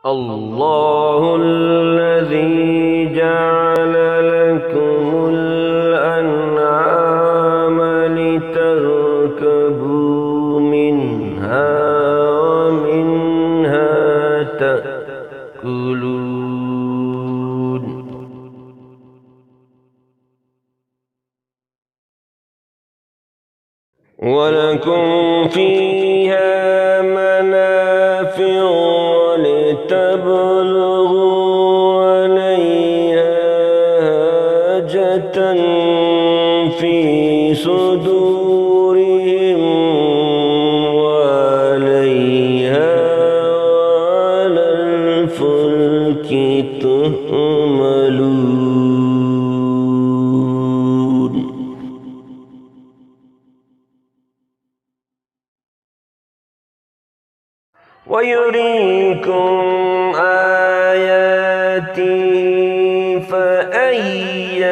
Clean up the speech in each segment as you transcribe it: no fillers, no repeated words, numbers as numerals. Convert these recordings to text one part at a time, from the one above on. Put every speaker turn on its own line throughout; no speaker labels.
الله الذي جعل لكم الأنعام لتركبوا منها ومنها تأكلون ولكم فيها منافع ولتبلغوا عليها حاجة في صدورهم وعليها وعلى الفلك تحملون ويريكم آياته فأي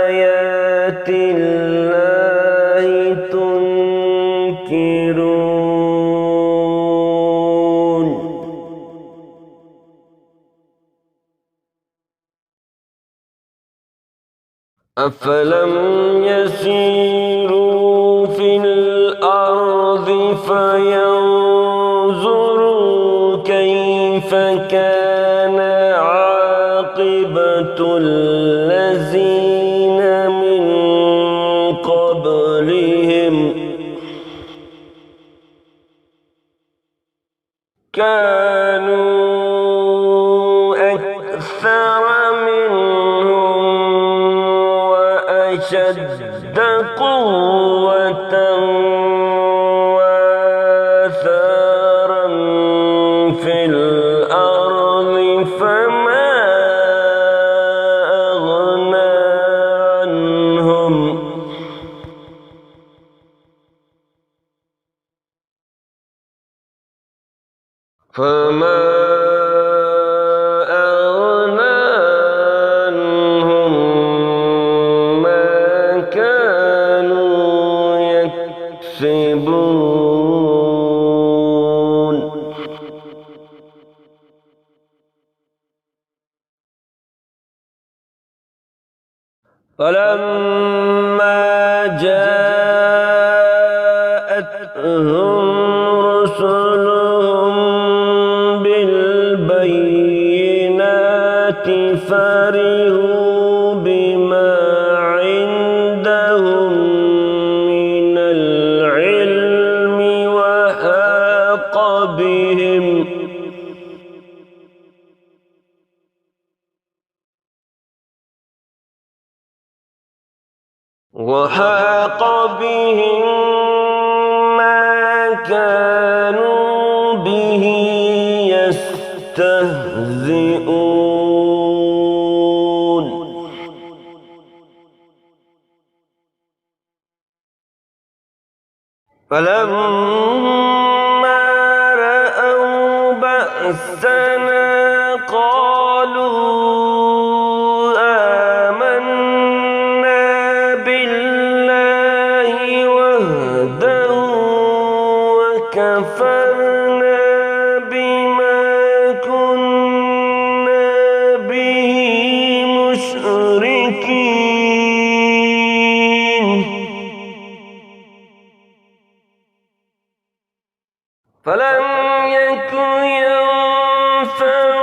آيات الله تنكرون أفلم يسيروا في الأرض فينظروا كيف كان عاقبة الذين من قبلهم كانوا أكثر منهم وأشد قوة وآثارا في الأرض فما أغنى عنهم ما كانوا يكسبون فلما جاءتهم رسلهم بالبينات فرحوا بما عندهم من العلم وحاق بهم ما كانوا به يستهزئون فلما رأوا بأسنا قالوا آمنا بالله وحده وكفرنا بما كنا به مشركين فلم يكن ينفعهم